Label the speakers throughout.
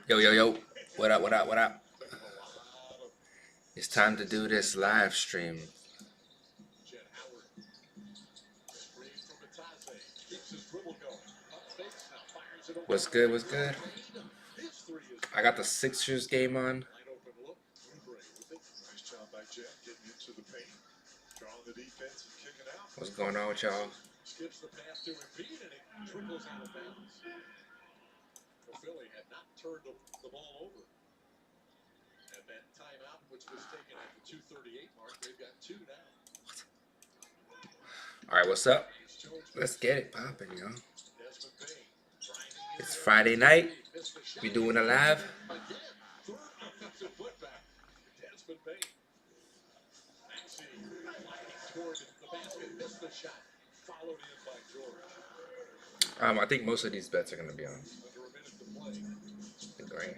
Speaker 1: Yo, yo, yo. What up, what up, what up? It's time to do this live stream. What's good, what's good? I got the Sixers game on. What's going on with y'all? Skips the pass to Embiid and it triples out of bounds. Philly had not turned the ball over at that timeout, which was taken at the 2:38 mark. They've got two now. All right, what's up? Let's get it popping, yo. It's Friday night. We doing a live. I think most of these bets are going to be on the green.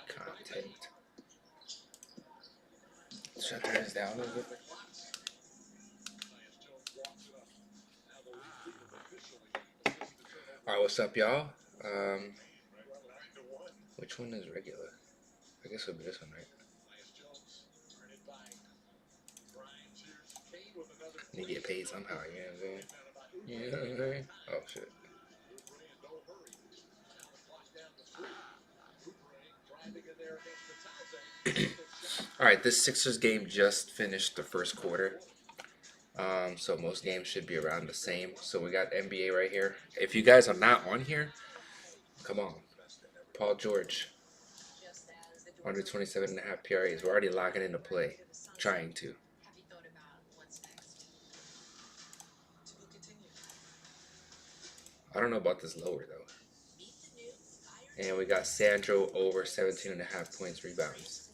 Speaker 1: Content. Shut this down a little bit. Alright, what's up, y'all? Which one is regular? I guess it'll be this one, right? Need to get paid somehow, you know what I'm saying? You know what I'm saying? Oh, shit. Alright, this Sixers game just finished the first quarter. So most games should be around the same. So we got NBA right here. If you guys are not on here, come on. Paul George. Under 27.5 PRAs. We're already logging into play. Trying to. I don't know about this lower though. And we got Sandro over 17.5 points rebounds.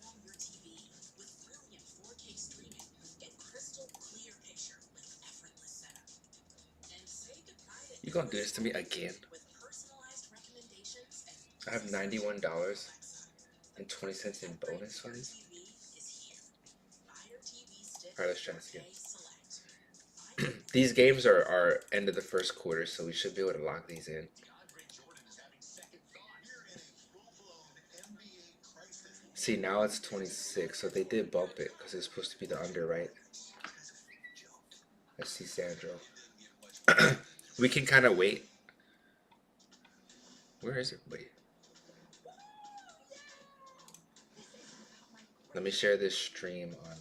Speaker 1: You gonna do this to me again? I have $91 and 20 cents in bonus funds. Alright, let's try this again. These games are end of the first quarter, so we should be able to lock these in. See, now it's 26, so they did bump it because it's supposed to be the under, right? Let's see Sandro. We can kind of wait. Where is everybody? Let me share this stream on.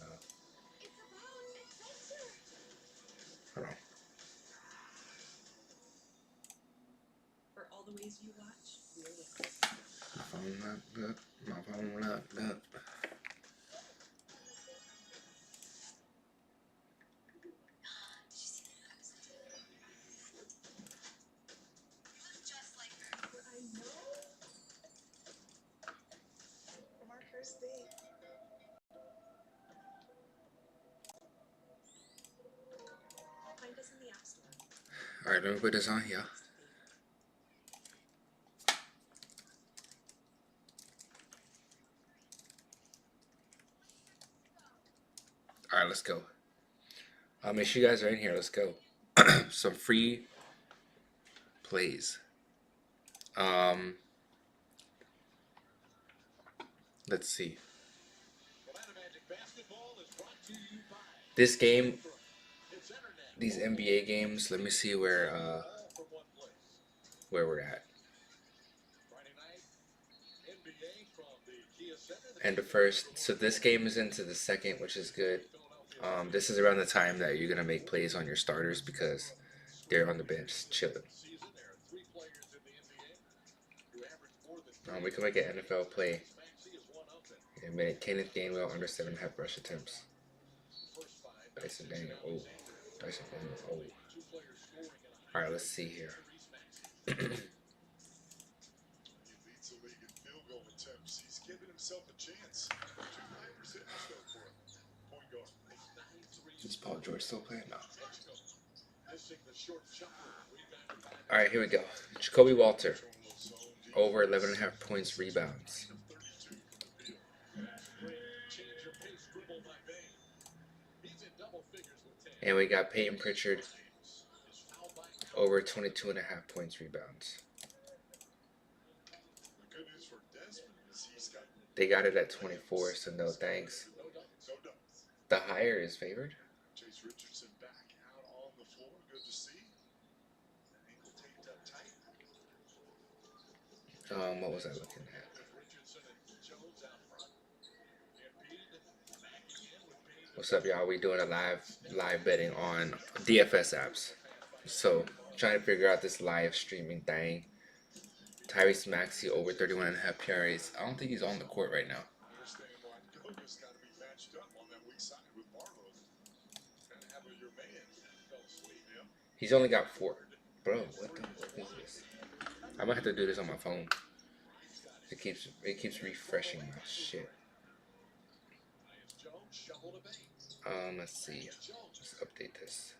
Speaker 1: Hold on.
Speaker 2: For all the ways you watch,
Speaker 1: My phone locked up. My phone locked up. Alright, let me put this on here. Alright, let's go. Make sure you guys are in here. Let's go. Some free plays. Let's see. This game, these NBA games, let me see where we're at. And the first, so this game is into the second, which is good. This is around the time that you're gonna make plays on your starters because they're on the bench chilling. We can make an NFL play in a minute. Kenneth Gainwell under 7.5 rush attempts. Dyson Daniel. Oh, Dyson Daniel. Oh. All right, let's see here. Is Paul George still playing? No. All right, here we go. Jacoby Walter over 11.5 points rebounds. And we got Peyton Pritchard over 22.5 points rebounds. They got it at 24, so no thanks. The higher is favored. What was I looking at? What's up, y'all? We doing a live betting on DFS apps. So trying to figure out this live streaming thing. Tyrese Maxey over 31.5 PRAs. I don't think he's on the court right now. He's only got 4. Bro, what the fuck is this? I might have to do this on my phone. It keeps refreshing my shit. Let's see. Let's update this.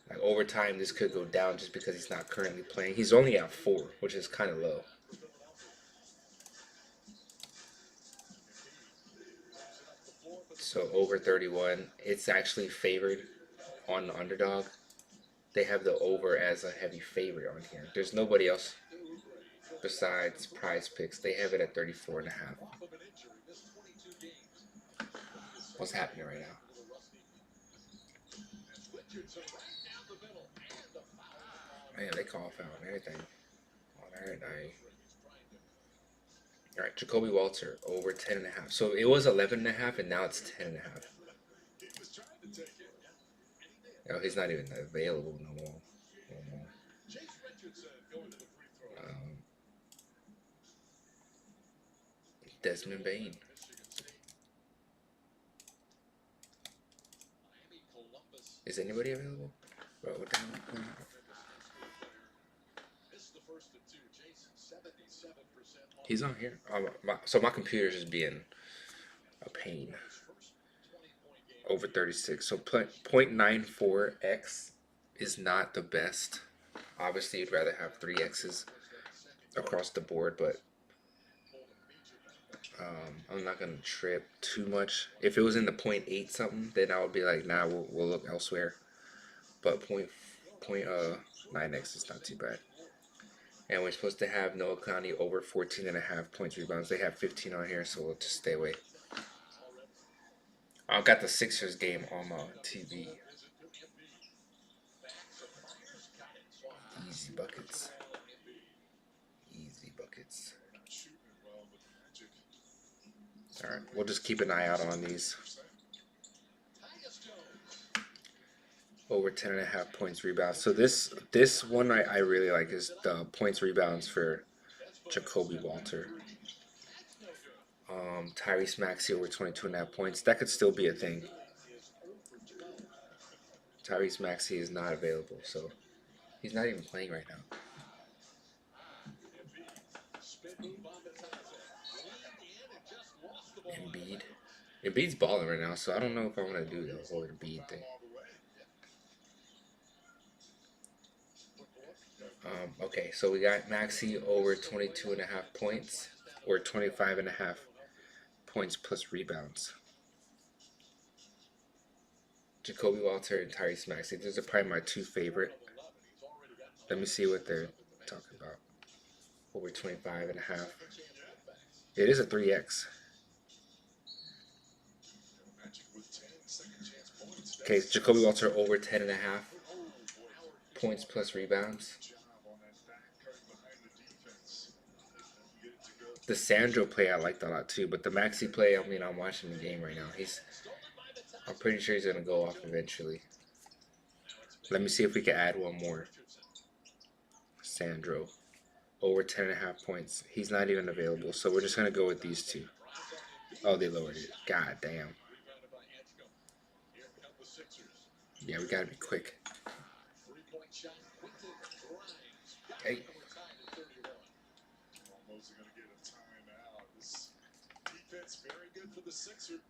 Speaker 1: Like over time, this could go down just because he's not currently playing. He's only at 4, which is kind of low. So over 31, it's actually favored on the underdog. They have the over as a heavy favorite on here. There's nobody else besides Prize Picks. They have it at 34.5. What's happening right now? Man, they call foul and everything. Alright, Alright, Jacoby Walter over 10.5. So it was 11.5 and now it's 10.5. Oh, he's not even available no more. Desmond Bain. Is anybody available? Bro, what the hell? He's on here. So my computer's just being a pain. Over 36. So 0.94x is not the best. Obviously, you'd rather have 3 X's across the board, but I'm not going to trip too much. If it was in the 0.8 something, then I would be like, nah, we'll look elsewhere. But 0.9x is not too bad. And we're supposed to have Noah Clowney over 14.5 points rebounds. They have 15 on here, so we'll just stay away. I've got the Sixers game on my TV. Easy buckets. Easy buckets. Alright, we'll just keep an eye out on these. Over 10.5 points rebounds. So this one I really like is the points rebounds for Jacoby Walter. Tyrese Maxey over 22.5 points. That could still be a thing. Tyrese Maxey is not available, so he's not even playing right now. Embiid's balling right now, so I don't know if I want to do the whole Embiid thing. Okay, so we got Maxey over 22.5 points or 25.5 points plus rebounds. Jacoby Walter and Tyrese Maxey. Those are probably my 2 favorite. Let me see what they're talking about. Over 25.5. It is a 3x. Okay, Jacoby Walter over 10.5 points plus rebounds. The Sandro play I liked a lot too, but the Maxey play, I mean, I'm watching the game right now. I'm pretty sure he's gonna go off eventually. Let me see if we can add one more. Sandro, over 10.5 points. He's not even available, so we're just gonna go with these 2. Oh, they lowered it. God damn. Yeah, we gotta be quick. Okay.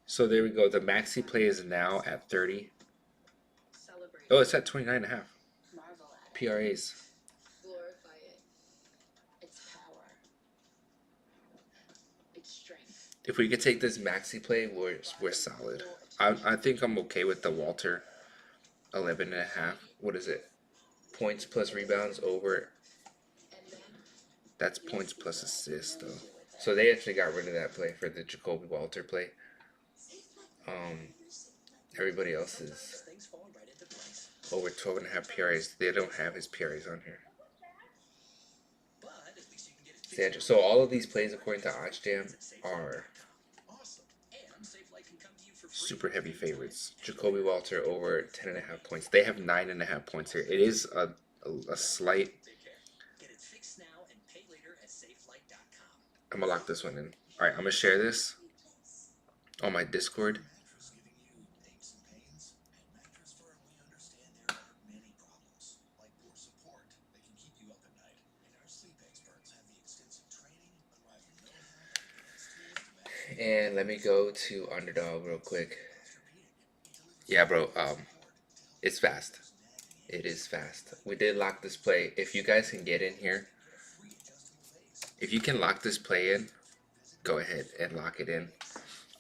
Speaker 1: So there we go. The Maxey play is now at 30. Oh, it's at 29.5 PRAs. If we could take this maxi play, we're solid. I think I'm okay with the Walter 11.5. What is it? Points plus rebounds over. That's points plus assists though. So they actually got rid of that play for the Jacoby Walter play. Um, Everybody else is over 12.5 PRAs. They don't have his PRAs on here. Sandra. So all of these plays, according to OddsJam, are super heavy favorites. Jacoby Walter over 10.5 points. They have 9.5 points here. It is a slight. I'm gonna lock this one in. All right, I'm gonna share this on my Discord. And let me go to Underdog real quick. Yeah, bro. It's fast. It is fast. We did lock this play. If you guys can get in here, if you can lock this play in, go ahead and lock it in.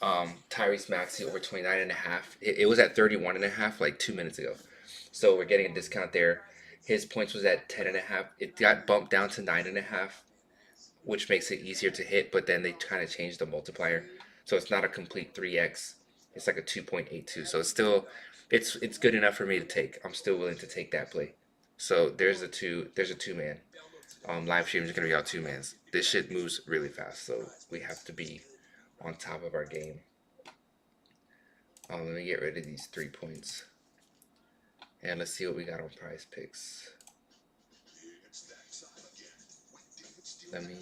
Speaker 1: Tyrese Maxey over 29.5. It was at 31.5 like 2 minutes ago. So we're getting a discount there. His points was at 10.5. It got bumped down to 9.5, which makes it easier to hit, but then they kind of changed the multiplier. So it's not a complete 3x. It's like a 2.82. So it's still it's good enough for me to take. I'm still willing to take that play. So there's a two man. Live stream is gonna be out 2 mans. This shit moves really fast, so we have to be on top of our game. Let me get rid of these 3 points. And let's see what we got on Prize Picks. Let me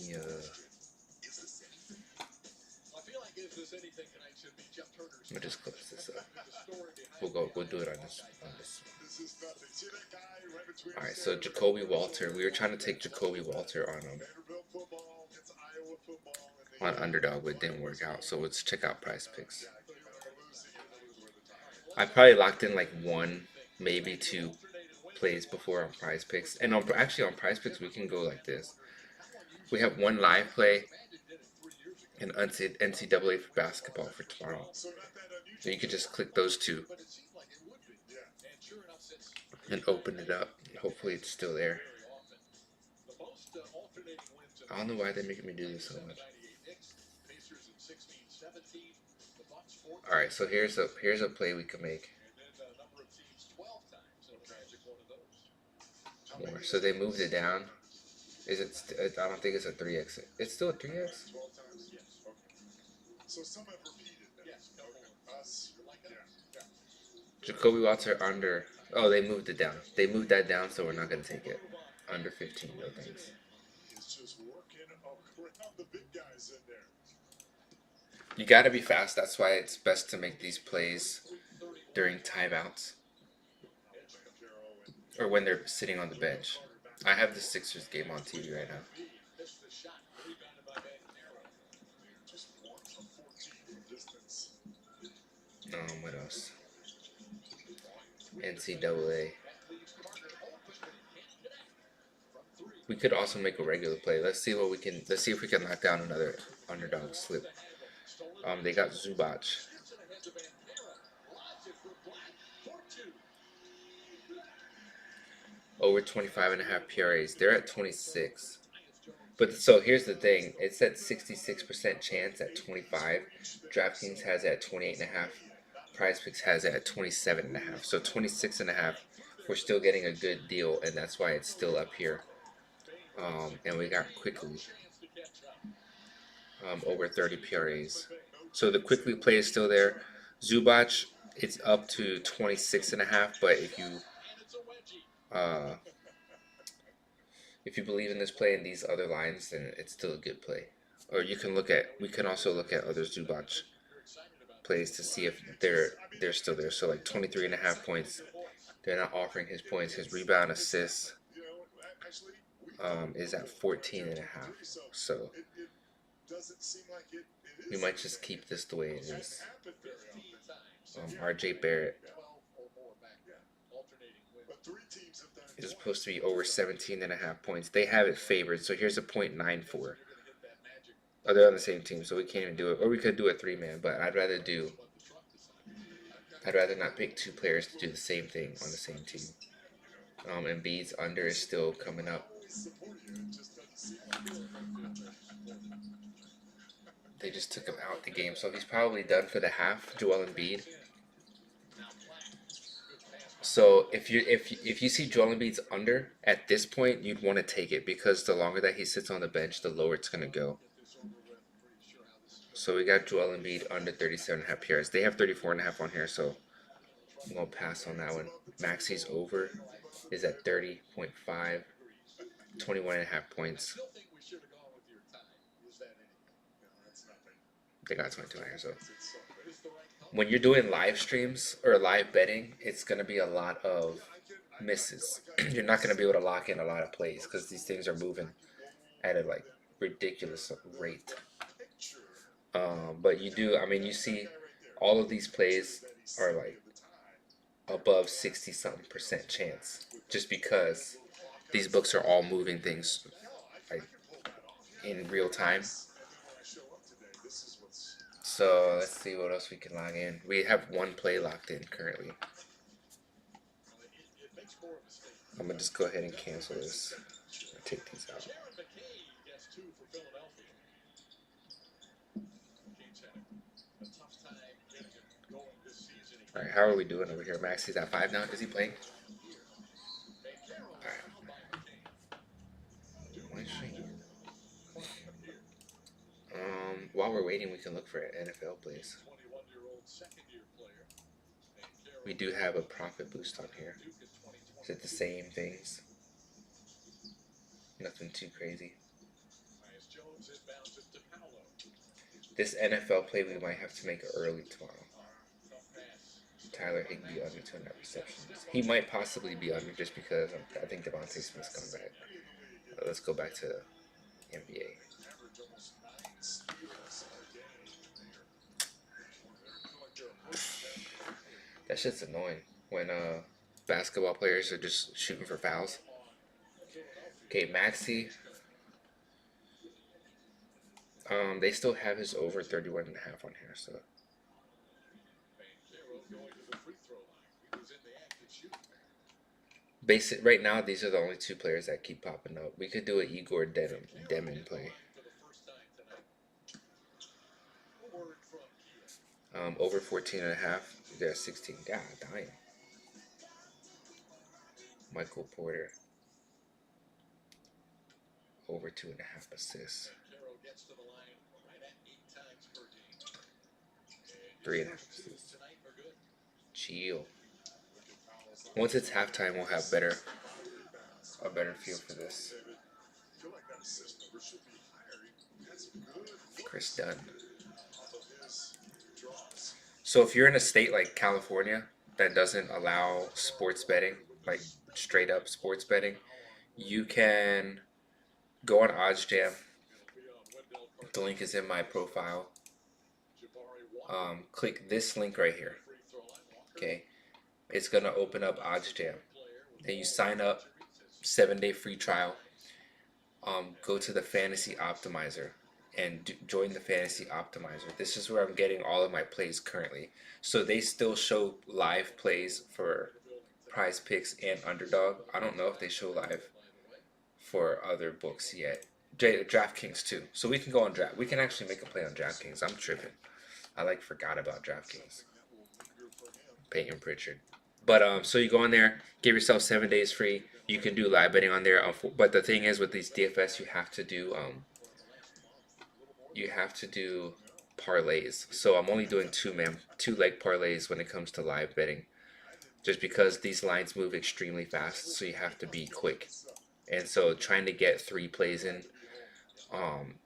Speaker 1: just close this up. We'll do it on this. Alright, so Jacoby Walter. We were trying to take Jacoby Walter on Underdog, but it didn't work out. So let's check out Prize Picks. I probably locked in like 1, maybe 2 plays before on Prize Picks. And actually on Prize Picks we can go like this. We have 1 live play and NCAA for basketball for tomorrow. So you could just click those 2 and open it up. Hopefully it's still there. I don't know why they're making me do this so much. Alright, so here's a play we can make. More. So they moved it down. Is it? I don't think it's a 3x. It's still a 3x. Jacoby Walter under. Oh, they moved it down. They moved that down, so we're not gonna take it. Under 15, no thanks. You gotta be fast. That's why it's best to make these plays during timeouts or when they're sitting on the bench. I have the Sixers game on TV right now. What else? NCAA. We could also make a regular play. Let's see what we can. Let's see if we can knock down another underdog slip. They got Zubac. Over 25.5 PRAs. They're at 26. But so here's the thing. It's at 66% chance at 25. DraftKings has it at 28.5. PrizePicks has it at 27.5. So 26.5. We're still getting a good deal, and that's why it's still up here. And we got Quickly. Over 30 PRAs. So the Quickly play is still there. Zubac, it's up to 26.5. But if you believe in this play and these other lines, then it's still a good play. Or we can also look at other Zubac plays to see if they're still there. So like 23.5 points, they're not offering his points. His rebound assist is at 14.5. So we might just keep this the way it is. RJ Barrett is supposed to be over 17.5 points. They have it favored, so here's a .94. Oh, they're on the same team, so we can't even do it. Or we could do a 3-man, but I'd rather not pick two players to do the same thing on the same team. Embiid's under is still coming up. They just took him out the game, so he's probably done for the half. Joel Embiid. So if you see Joel Embiid's under at this point, you'd want to take it because the longer that he sits on the bench, the lower it's gonna go. So we got Joel Embiid under 37.5 yards. They have 34.5 on here, so I'm gonna pass on that one. Maxi's over is at 30.5, 21.5 points. They got 22 here, so when you're doing live streams or live betting, it's gonna be a lot of misses. You're not gonna be able to lock in a lot of plays because these things are moving at a like ridiculous rate. But you do, I mean, you see all of these plays are like above 60 something% chance just because these books are all moving things like in real time. So let's see what else we can log in. We have one play locked in currently. I'm gonna just go ahead and cancel this. I'll take these out. Alright, how are we doing over here? Max, he's at 5 now. Is he playing? Alright. While we're waiting, we can look for NFL plays. We do have a profit boost on here. Is it the same things? Nothing too crazy. This NFL play we might have to make early tomorrow. Tyler Higbee under 2.5 receptions. He might possibly be under just because I think Devontae Smith's coming back. Let's go back to the NBA. That shit's annoying when basketball players are just shooting for fouls. Okay, Maxi. They still have his over 31.5 on here, so. Basic right now, these are the only two players that keep popping up. We could do an Igor Demon play. Over 14.5. They're 16. God damn. Michael Porter. Over 2.5 assists. 3.5 assists. Chill. Once it's halftime, we'll have a better feel for this. Chris Dunn. So if you're in a state like California that doesn't allow sports betting, like straight up sports betting, you can go on OddsJam. The link is in my profile. Click this link right here. Okay, it's gonna open up OddsJam. Then you sign up, 7-day free trial. Go to the Fantasy Optimizer and join the Fantasy Optimizer. This is where I'm getting all of my plays currently. So they still show live plays for Prize Picks and Underdog. I don't know if they show live for other books yet. DraftKings too. So we can go on Draft. We can actually make a play on DraftKings. I'm tripping. I forgot about DraftKings. Peyton Pritchard. But so you go on there, give yourself 7 days free. You can do live betting on there. But the thing is, with these DFS, you have to do parlays. So I'm only doing two leg parlays when it comes to live betting, just because these lines move extremely fast. So you have to be quick, and so trying to get 3 plays in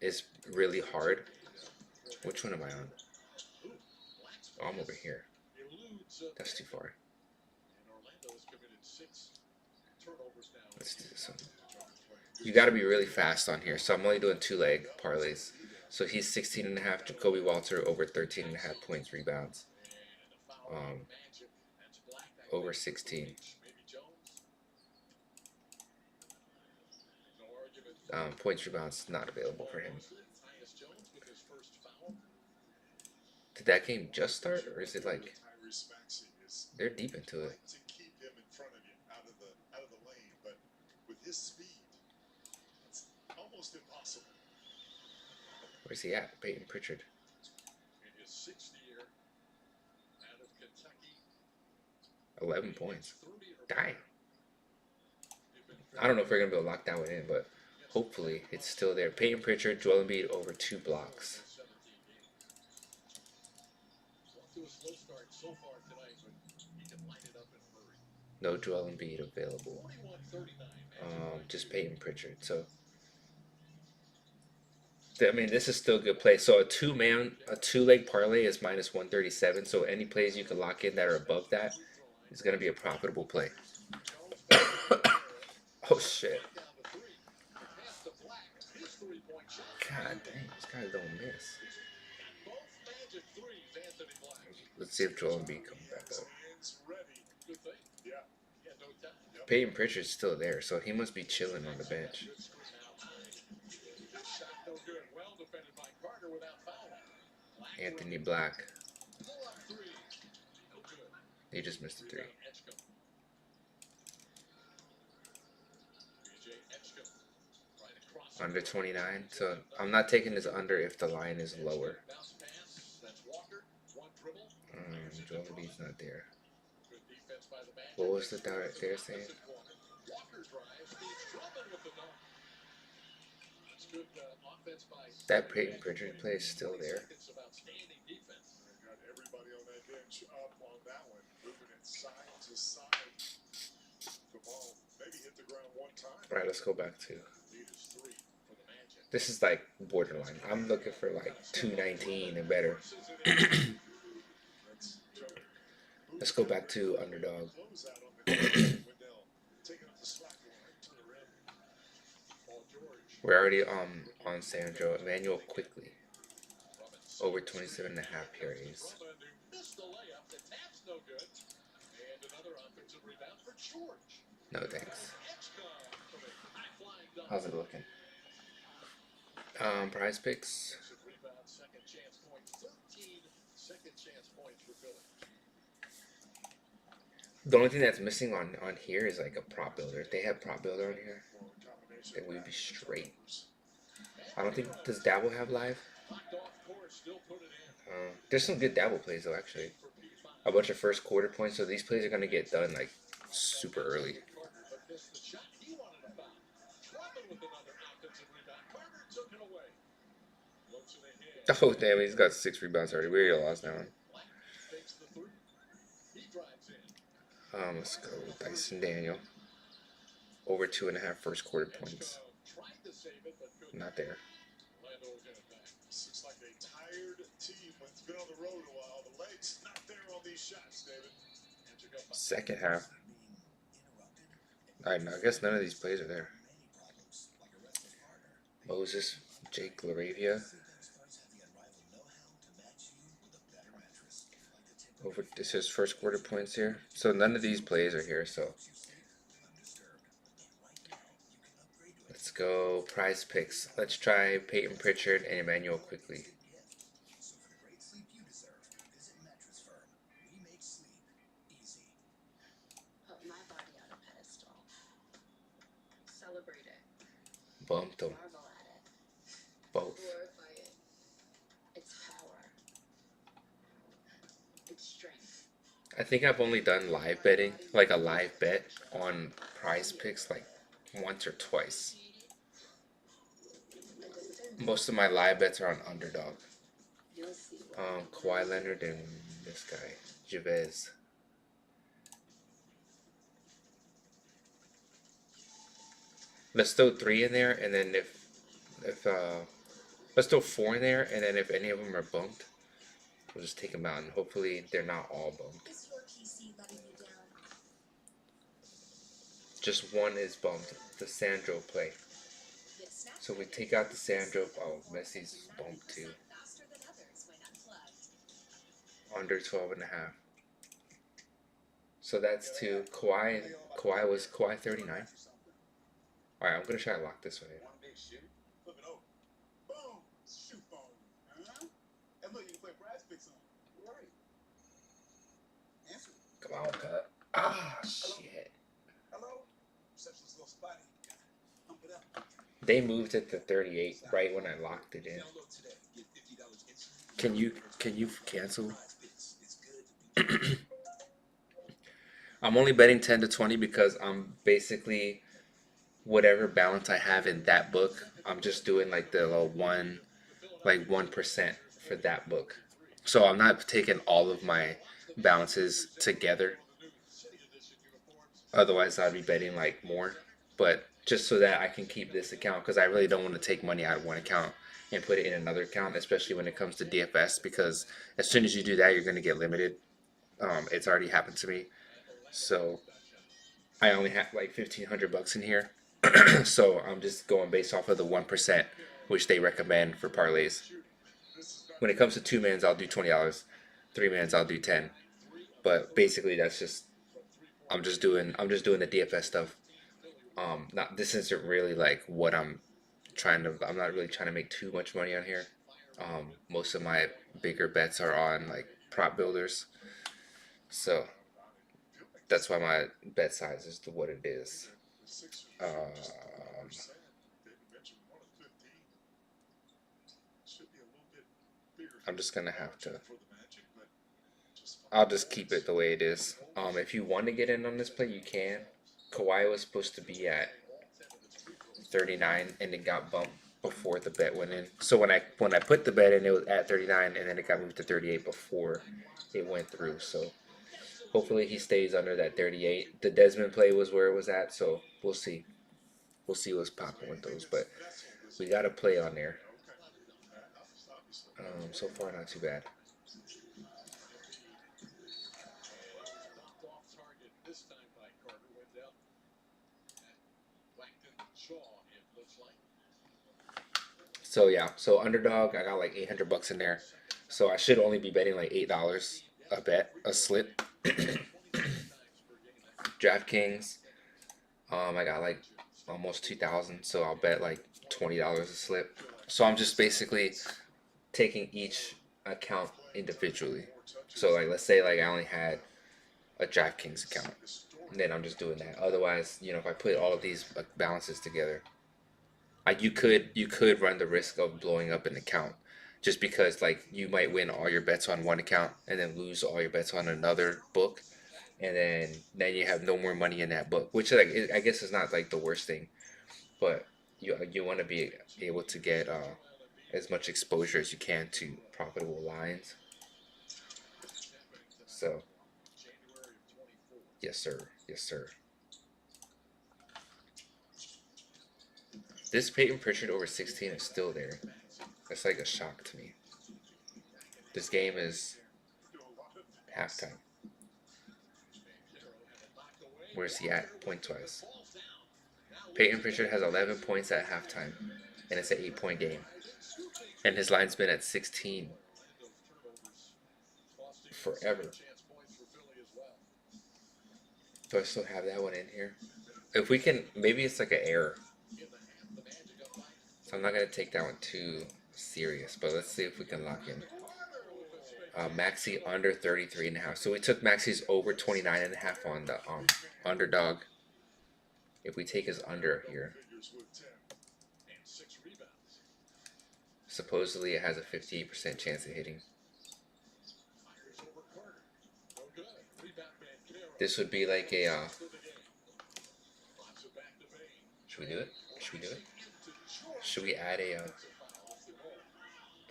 Speaker 1: is really hard. Which one am I on? Oh, I'm over here. That's too far. Let's do this one. You got to be really fast on here. So I'm only doing 2-leg parlays. So he's 16.5. Jacoby Walter over 13.5 points, rebounds. Over 16. Points, rebounds not available for him. Did that game just start, or is it like they're deep into it? Where's he at? Peyton Pritchard. 11 points. Dang. I don't know if we're gonna be able to lock that one in, but hopefully it's still there. Peyton Pritchard, Joel Embiid over 2 blocks. No Joel Embiid available. Just Peyton Pritchard. So, I mean, this is still a good play. So a two-leg parlay is minus 137. So any plays you can lock in that are above that is going to be a profitable play. Oh shit! God dang, this guy don't miss. Let's see if Joel Embiid comes back up. Peyton Pritchard's still there, so he must be chilling on the bench. Anthony Black. He just missed a 3. Under 29, so I'm not taking this under if the line is lower. Joel Embiid's not there. What was the direct there saying? That Peyton Pritchard play is still there. Alright, let's go back to. This is like borderline. I'm looking for like 219 and better. Let's go back to underdog. We're already on Sandro. Emmanuel quickly. Over 27.5 carries. No thanks. How's it looking? Prize picks. The only thing that's missing on here is like a prop builder. If they have prop builder on here, then we'd be straight. I don't think, does Dabble have live? There's some good Dabble plays though, actually. A bunch of first quarter points, so these plays are gonna get done like super early. Oh damn, he's got 6 rebounds already. We already lost that one. Let's go with Dyson Daniel. Over 2.5 first quarter points. Not there. Second half. Alright, now I guess none of these plays are there. Moses, Jake Laravia. Over, this is first quarter points here. So none of these plays are here, so. Let's go prize picks. Let's try Peyton Pritchard and Emmanuel quickly. Bumped them. Both. I think I've only done live betting, like a live bet on prize picks like once or twice. Most of my live bets are on underdog. Kawhi Leonard and this guy, Javez. Let's throw 3 in there, and then if let's throw 4 in there, and then if any of them are bumped, we'll just take them out, and hopefully they're not all bumped. Just one is bumped, the Sandro play. So we take out the Sandro. Oh, Messi's bumped too. Under 12.5. So that's to Kawhi. Kawhi was 39. Alright, I'm gonna try to lock this one in. Come on, cut. Ah, shit. They moved it to 38 right when I locked it in. Can you cancel? I'm only betting 10 to 20 because I'm basically whatever balance I have in that book, I'm just doing like the little 1% for that book. So I'm not taking all of my balances together. Otherwise, I'd be betting like more. But just so that I can keep this account, because I really don't want to take money out of one account and put it in another account, especially when it comes to DFS, because as soon as you do that, you're going to get limited. It's already happened to me. So I only have like $1,500 in here. So I'm just going based off of the 1%, which they recommend for parlays. When it comes to two mans, I'll do $20. Three mans, I'll do 10. But basically, that's just I'm just doing the DFS stuff. Not this isn't really like what I'm not really trying to make too much money on here. Most of my bigger bets are on like prop builders, so that's why my bet size is what it is. Um, I'm just gonna have to. I'll just keep it the way it is. If you want to get in on this play, you can. Kawhi was supposed to be at 39 and it got bumped before the bet went in. So when I put the bet in, it was at 39 and then it got moved to 38 before it went through. So hopefully he stays under that 38. The Desmond play was where it was at, so we'll see. We'll see what's popping with those, but we got a play on there. So far, not too bad. So yeah, so underdog, I got like $800 in there. So I should only be betting like $8 a bet, a slip. DraftKings, I got like almost 2,000, so I'll bet like $20 a slip. So I'm just basically taking each account individually. So like let's say like I only had a DraftKings account, and then I'm just doing that. Otherwise, if I put all of these balances together, you could run the risk of blowing up an account, just because like you might win all your bets on one account and then lose all your bets on another book, and then you have no more money in that book, which like I guess is not like the worst thing, but you want to be able to get as much exposure as you can to profitable lines. So yes sir, yes sir. This Peyton Pritchard over 16 is still there. That's like a shock to me. This game is halftime. Where's he at points wise? Peyton Pritchard has 11 points at halftime, and it's an 8-point game. And his line's been at 16 forever. Do I still have that one in here? If we can, maybe it's like an error. So I'm not going to take that one too serious, but let's see if we can lock in. Maxi under 33.5. So we took Maxi's over 29.5 on the underdog. If we take his under here, supposedly it has a 58% chance of hitting. This would be like a. Should we do it? Should we do it? Should we add a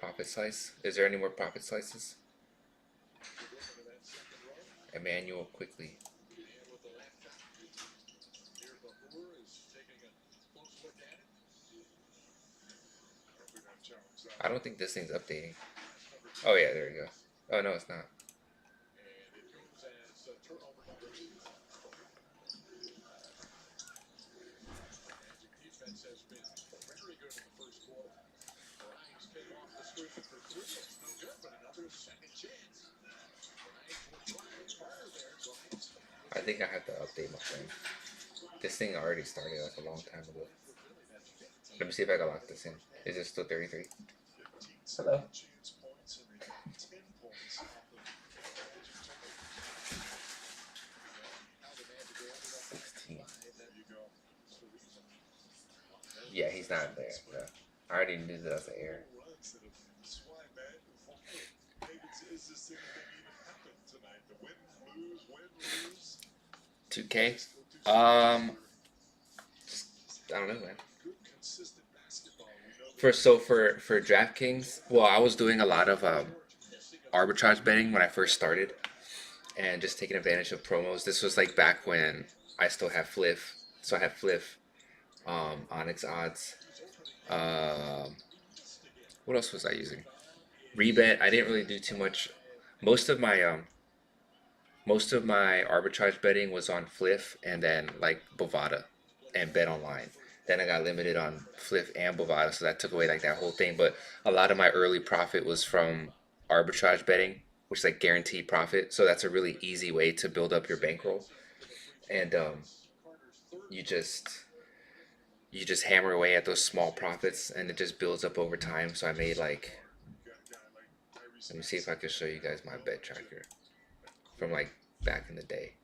Speaker 1: profit slice? Is there any more profit slices? Emmanuel quickly. I don't think this thing's updating. Oh yeah, there you go. Oh no, it's not. I think I have to update my phone. This thing already started like a long time ago. Let me see if I can lock this in. Is it still 33? Hello. Yeah, he's not there. No. I already knew that was an error. 2K. I don't know, man. For DraftKings, well, I was doing a lot of arbitrage betting when I first started, and just taking advantage of promos. This was like back when I still have Fliff, so I have Fliff, Onyx odds. Um, what else was I using? Rebet. I didn't really do too much. Most of my most of my arbitrage betting was on Fliff and then like Bovada and Bet Online. Then I got limited on Fliff and Bovada, so that took away like that whole thing. But a lot of my early profit was from arbitrage betting, which is like guaranteed profit. So that's a really easy way to build up your bankroll, and you just you just hammer away at those small profits, and it just builds up over time. So I made like, let me see if I can show you guys my bet tracker from like back in the day.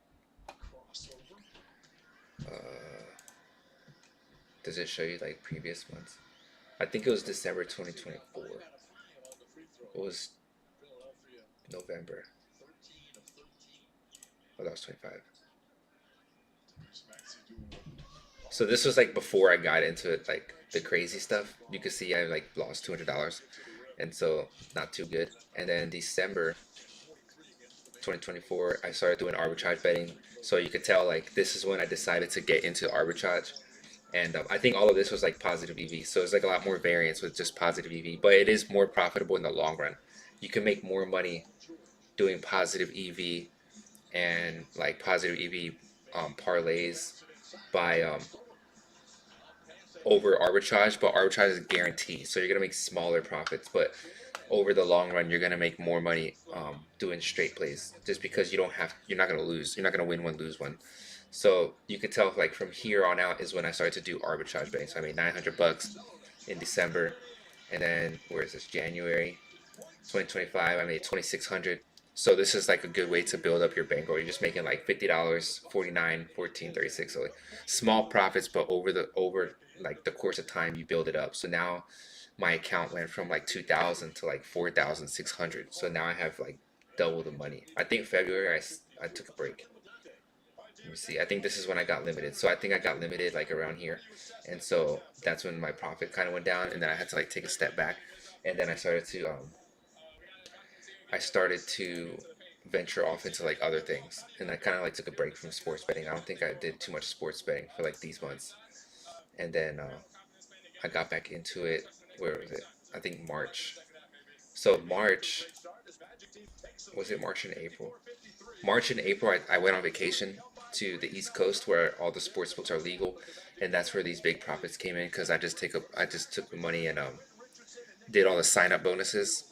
Speaker 1: Uh, does it show you like previous months? I think it was December 2024. It was November. Oh, that was 25. So this was like before I got into it, like the crazy stuff. You could see I like lost $200, and so not too good. And then December 2024, I started doing arbitrage betting. So you could tell like this is when I decided to get into arbitrage. And I think all of this was like positive EV. So it's like a lot more variance with just positive EV, but it is more profitable in the long run. You can make more money doing positive EV and like positive EV parlays by over arbitrage, but arbitrage is guaranteed. So you're gonna make smaller profits, but over the long run, you're gonna make more money doing straight plays, just because you're not gonna lose. You're not gonna win one, lose one. So you could tell like from here on out is when I started to do arbitrage betting. So I made $900 in December, and then where is this? January 2025, I made 2,600. So this is like a good way to build up your bankroll. You're just making like $50, 49, 14, 36. So like small profits, but over like the course of time, you build it up. So now my account went from like 2,000 to like 4,600. So now I have like double the money. I think February I took a break. Let me see. I think this is when I got limited. So I think I got limited like around here, and so that's when my profit kind of went down, and then I had to like take a step back, and then I started to venture off into like other things, and I kind of like took a break from sports betting. I don't think I did too much sports betting for like these months, and then I got back into it. Where was it? I think March. So March, was it March and April? March and April, I went on vacation to the East Coast where all the sports books are legal, and that's where these big profits came in because I just took the money and did all the sign up bonuses.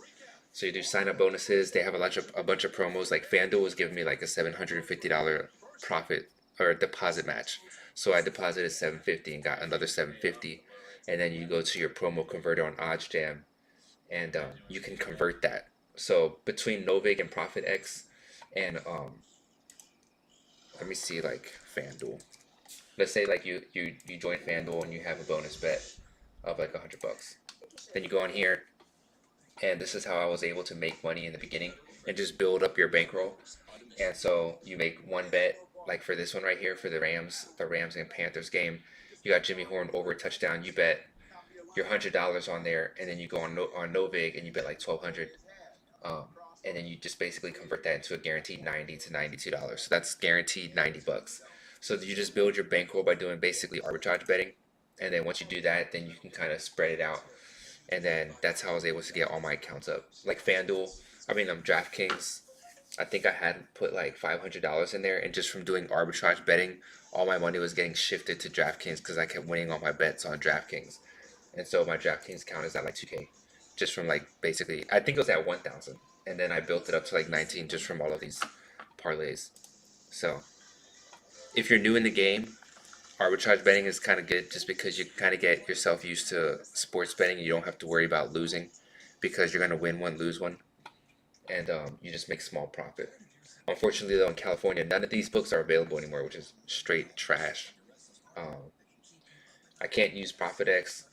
Speaker 1: So you do sign up bonuses. They have a bunch of promos. Like FanDuel was giving me like a $750 profit or deposit match. So I deposited 750 and got another 750, and then you go to your promo converter on OddsJam, and you can convert that. So between Novig and ProfitX, and let me see like FanDuel. Let's say like you join FanDuel and you have a bonus bet of like $100. Then you go on here, and this is how I was able to make money in the beginning and just build up your bankroll. And so you make one bet, like for this one right here for the Rams and Panthers game. You got Jimmy Horn over a touchdown. You bet your $100 on there, and then you go on Novig and you bet like 1,200. Um, and then you just basically convert that into a guaranteed $90 to $92. So that's guaranteed $90. So you just build your bankroll by doing basically arbitrage betting, and then once you do that, then you can kind of spread it out, and then that's how I was able to get all my accounts up. Like FanDuel, DraftKings. I think I had put like $500 in there, and just from doing arbitrage betting, all my money was getting shifted to DraftKings because I kept winning all my bets on DraftKings, and so my DraftKings account is at like 2K, just from like basically I think it was at 1,000, and then I built it up to like 19 just from all of these parlays. So if you're new in the game, arbitrage betting is kind of good just because you kind of get yourself used to sports betting. You don't have to worry about losing because you're gonna win one, lose one, and you just make small profit. Unfortunately, though, in California, none of these books are available anymore, which is straight trash. Um, I can't use ProfitX,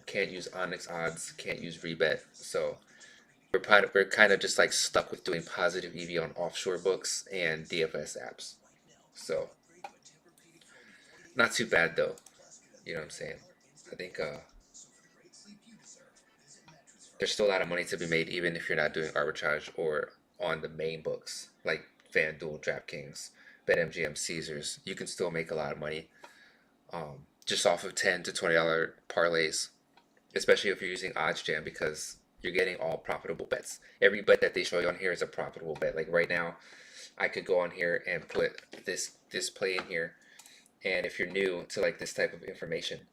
Speaker 1: can't use Onyx odds, can't use rebet. So we're kind of just like stuck with doing positive EV on offshore books and DFS apps. So not too bad though. You know what I'm saying? I think there's still a lot of money to be made even if you're not doing arbitrage or on the main books like FanDuel, DraftKings, BetMGM, Caesars. You can still make a lot of money just off of $10 to $20 parlays, especially if you're using OddsJam because you're getting all profitable bets. Every bet that they show you on here is a profitable bet. Like right now, I could go on here and put this play in here, and if you're new to like this type of information,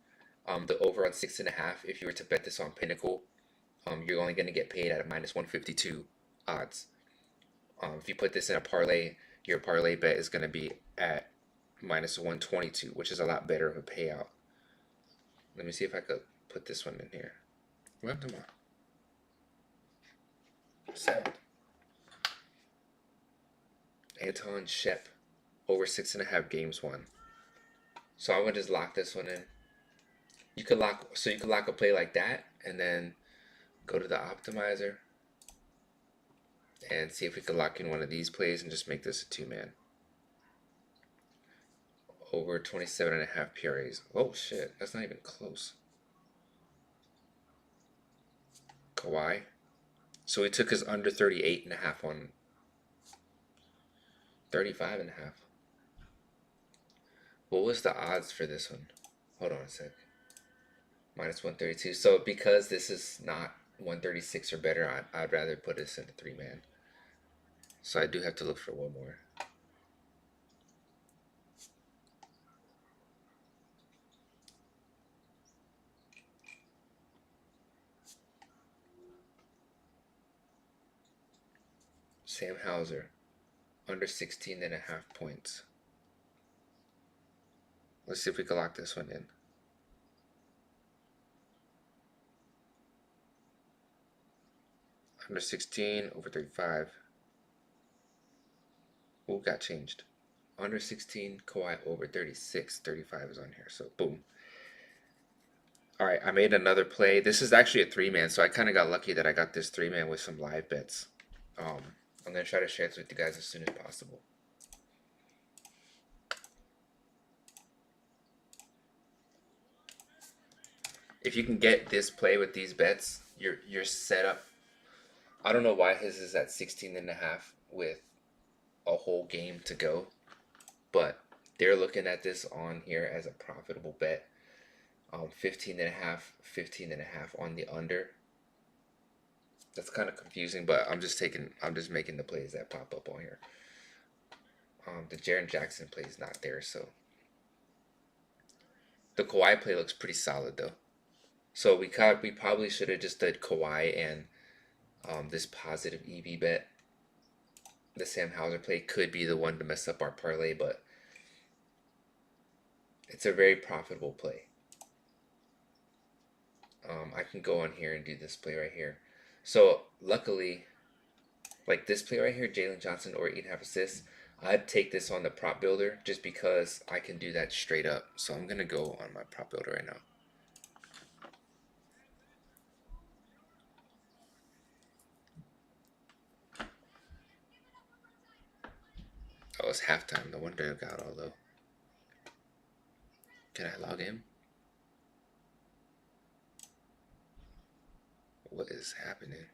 Speaker 1: the over on 6.5, if you were to bet this on Pinnacle, you're only going to get paid at a -152 odds. If you put this in a parlay, your parlay bet is going to be at -122, which is a lot better of a payout. Let me see if I could put this one in here. What happened to my sound? Anton Shep, over 6.5 games won. So I'm gonna just lock this one in. You could lock a play like that, and then go to the optimizer and see if we could lock in one of these plays and just make this a 2-man. Over 27.5 PRAs. Oh shit, that's not even close. Kawhi. So he took his under 38.5 on 35.5. What was the odds for this one? Hold on a sec. -132. So because this is not 136 or better, I'd rather put this in a 3-man. So I do have to look for one more. Sam Hauser, under 16.5 points. Let's see if we can lock this one in. Under 16, over 35. Oh, got changed. Under 16, Kawhi over 36. 35 is on here, so boom. Alright, I made another play. This is actually a 3-man, so I kind of got lucky that I got this 3-man with some live bets. I'm going to try to share this with you guys as soon as possible. If you can get this play with these bets, you're set up. I don't know why his is at 16.5 with a whole game to go, but they're looking at this on here as a profitable bet. 15.5, 15.5 on the under. That's kind of confusing, but I'm just making the plays that pop up on here. The Jaren Jackson play is not there, so the Kawhi play looks pretty solid though. So we probably should have just did Kawhi and this positive EV bet. The Sam Hauser play could be the one to mess up our parlay, but it's a very profitable play. I can go on here and do this play right here. So luckily, like this play right here, Jalen Johnson or 8.5 assists, I'd take this on the prop builder just because I can do that straight up. So I'm gonna go on my prop builder right now. Oh, it's halftime. No wonder I got all low. Can I log in? What is happening?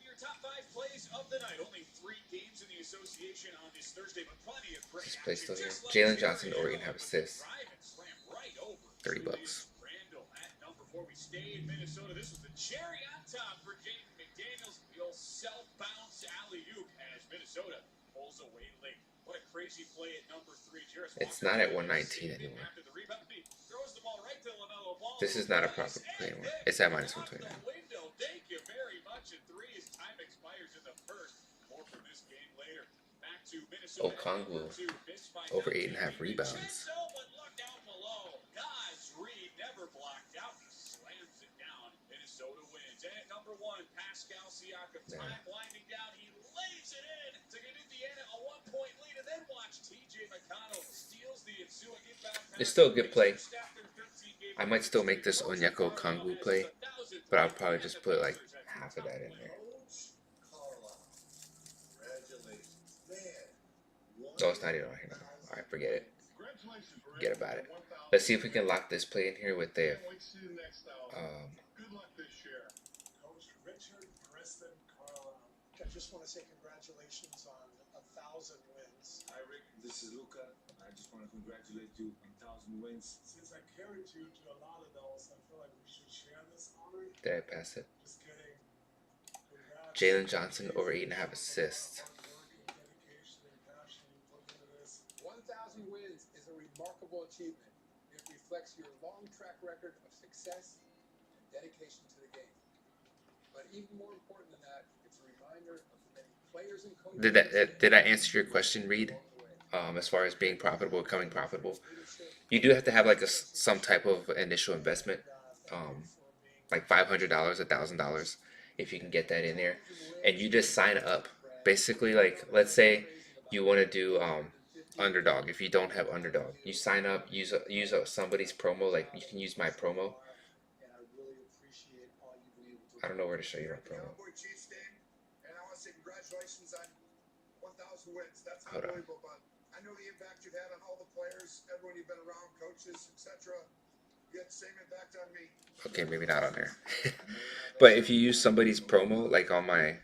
Speaker 3: Your top 5 plays of the night. Only 3 games in the association on this Thursday, but plenty of great
Speaker 1: Is this play still here?
Speaker 3: action.
Speaker 1: Jalen Johnson or 8.5 assists.
Speaker 3: Right over
Speaker 1: $30.
Speaker 3: Randall at number 4. We stay in Minnesota. This was the cherry on top for Jaden McDaniels. The old self-bounce alley-oop as Minnesota pulls away late. What a crazy play at number 3.
Speaker 1: It's not at 119 anymore. This is not a proper play anymore. It's at -129.
Speaker 3: Thank you very much. And 3 as time expires in the first. More from this game later. Back to Minnesota.
Speaker 1: Okongwu, over 8.5 rebounds.
Speaker 3: But look out below. God's Reed never blocked out. He slams it down. Minnesota wins. And at number 1, Pascal Siakam. Time winding down. He lays it in to get Indiana a 1-point lead. And then watch TJ McConnell steals the ensuing inbound.
Speaker 1: It's still a good play. I might still make this Onyeko Kongwu play, but I'll probably just put like half of that in there. No, it's not even on here now. Alright, forget it. Forget about it. Let's see if we can lock this play in here with the
Speaker 4: I just want to say congratulations on 1,000 wins.
Speaker 5: Hi Rick, this is Luca. I just want to congratulate you on 1,000 wins.
Speaker 4: Since I carried you to a lot of those, I feel like we should share this honor.
Speaker 1: Did I pass it?
Speaker 4: Just kidding.
Speaker 1: Jalen Johnson over 8.5 assists.
Speaker 6: 1,000 wins is a remarkable achievement. It reflects your long track record of success and dedication to the game. But even more important than that, it's a reminder of the many players and coaches.
Speaker 1: Did I answer your question, Reed? As far as being profitable, becoming profitable, you do have to have like some type of initial investment, like $500, $1,000, if you can get that in there, and you just sign up. Basically, like let's say you want to do underdog. If you don't have underdog, you sign up, use somebody's promo. Like you can use my promo. I don't know where to show you my promo. Hold on.
Speaker 7: I know the impact you've had on all the players, everyone you've been around, coaches, etc. You had the same impact on me.
Speaker 1: Okay, maybe not on there. But if you use somebody's promo, like on my,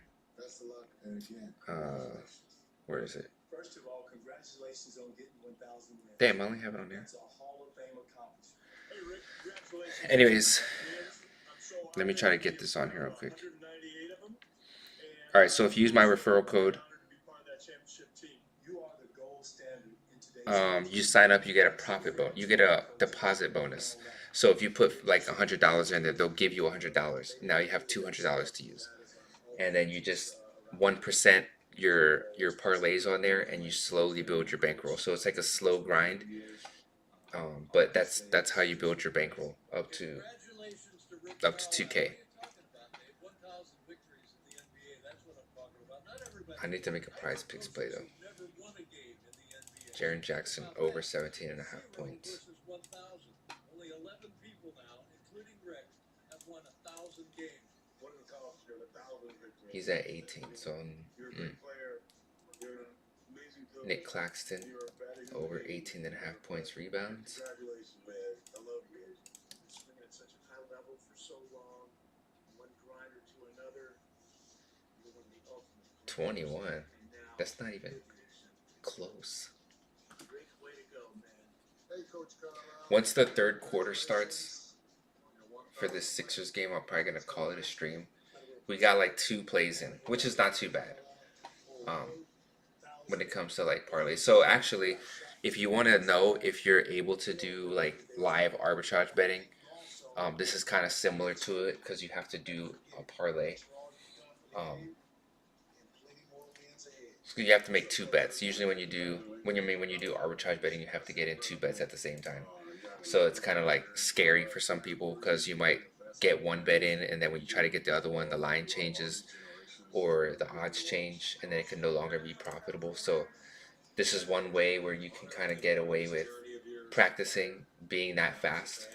Speaker 1: where is it?
Speaker 5: First of all, congratulations on getting 1,000 wins.
Speaker 1: Damn, I only have it on there.
Speaker 5: It's a Hall of Fame accomplishment.
Speaker 3: Hey Rick, congratulations.
Speaker 1: Anyways,
Speaker 3: I'm so
Speaker 1: let me
Speaker 3: honored
Speaker 1: try to
Speaker 3: that
Speaker 1: get this on here real quick.
Speaker 3: 198 of them.
Speaker 1: All right, so if you use my referral code,
Speaker 3: Honored to be part of that championship team.
Speaker 5: You are the gold standard in today's
Speaker 1: you sign up, you get a profit bonus. You get a deposit bonus. So if you put like $100 in there, they'll give you $100. Now you have $200 to use, and then you just 1% your parlays on there, and you slowly build your bankroll. So it's like a slow grind, but that's how you build your bankroll up to 2K. I need to make a prize picks play though. Jaren Jackson over 17.5 points.
Speaker 6: Only 11 people now, including Rick, have won 1,000 games.
Speaker 1: He's at 18, so Nick Claxton over 18.5 points rebounds.
Speaker 7: Congratulations, man. I love you. Swinging at such a high level for so long, one grinder to another. You're one of the ultimate.
Speaker 1: 21. That's not even close.
Speaker 7: Great way to go, man. Hey, Coach Carlisle.
Speaker 1: Once the third quarter starts for this Sixers game, I'm probably gonna call it a stream. We got like 2 plays in, which is not too bad. When it comes to like parlays. So actually, if you want to know if you're able to do like live arbitrage betting, this is kind of similar to it because you have to do a parlay. So you have to make 2 bets. Usually when you do arbitrage betting, you have to get in 2 bets at the same time. So it's kind of like scary for some people because you might get 1 bet in, and then when you try to get the other one, the line changes or the odds change, and then it can no longer be profitable. So this is one way where you can kind of get away with practicing being that fast.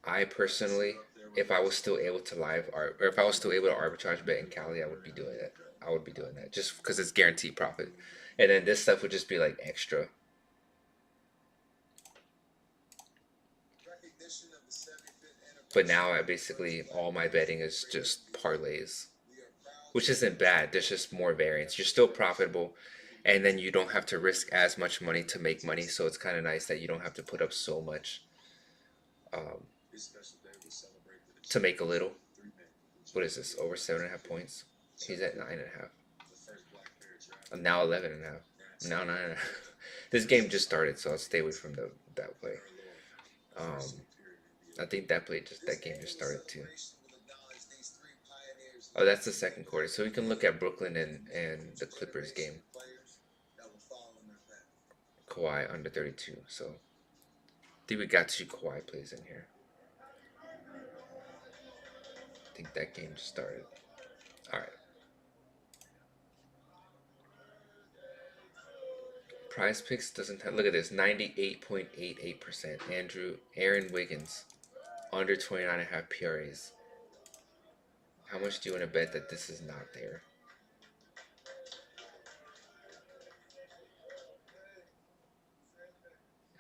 Speaker 1: I personally, if I was still able to arbitrage bet in Cali, I would be doing it. I would be doing that just because it's guaranteed profit, and then this stuff would just be like extra. But now I basically all my betting is just parlays, which isn't bad. There's just more variance. You're still profitable, and then you don't have to risk as much money to make money. So it's kind of nice that you don't have to put up so much to make a little. What is this? Over 7.5 points. He's at 9.5. I'm now 11.5. Now 9.5. This game just started, so I'll stay away from that play. I think that game just started too. Oh, that's the second quarter. So we can look at Brooklyn and the Clippers game. Kawhi under 32. So I think we got 2 Kawhi plays in here. I think that game just started. All right. Prize Picks doesn't have, look at this, 98.88%. Aaron Wiggins, under 29.5 PRAs. How much do you want to bet that this is not there?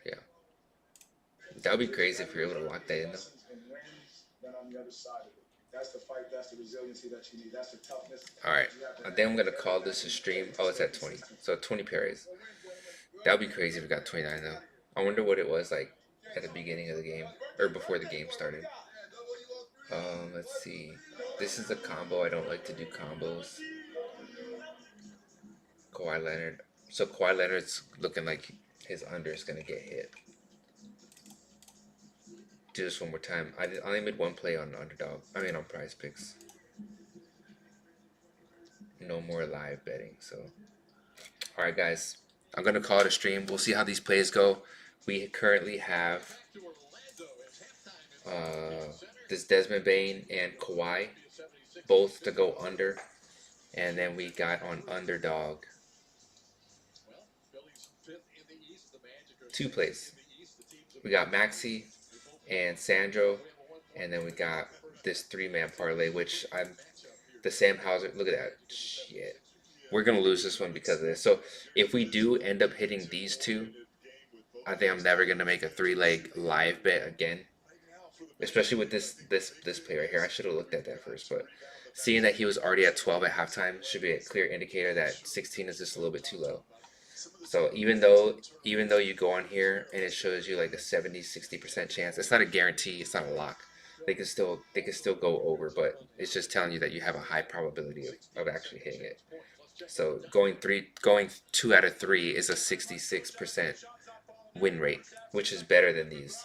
Speaker 1: Yeah. That would be crazy if you're able to lock that in, though.
Speaker 5: That's the fight, that's the resiliency that you need, that's the toughness.
Speaker 1: Alright, then I'm going to call this a stream. Oh, it's at 20. So 20 parries. That would be crazy if we got 29, though. I wonder what it was like at the beginning of the game, or before the game started. Let's see. This is a combo. I don't like to do combos. Kawhi Leonard. So Kawhi Leonard's looking like his under is going to get hit. Do this one more time. I only made one play on underdog. I mean on Prize Picks. No more live betting. So, all right, guys. I'm gonna call it a stream. We'll see how these plays go. We currently have this Desmond Bain and Kawhi, both to go under, and then we got on underdog 2 plays. We got Maxi and Sandro, and then we got this 3-man parlay, which I'm the Sam Hauser. Look at that shit. We're gonna lose this one because of this. So if we do end up hitting these two, I think I'm never gonna make a 3-leg live bet again. Especially with this play right here. I should have looked at that first, but seeing that he was already at 12 at halftime should be a clear indicator that 16 is just a little bit too low. So even though you go on here and it shows you like a 70-60% chance, it's not a guarantee, it's not a lock. They can still go over, but it's just telling you that you have a high probability of actually hitting it. So going 2 out of 3 is a 66% win rate, which is better than these.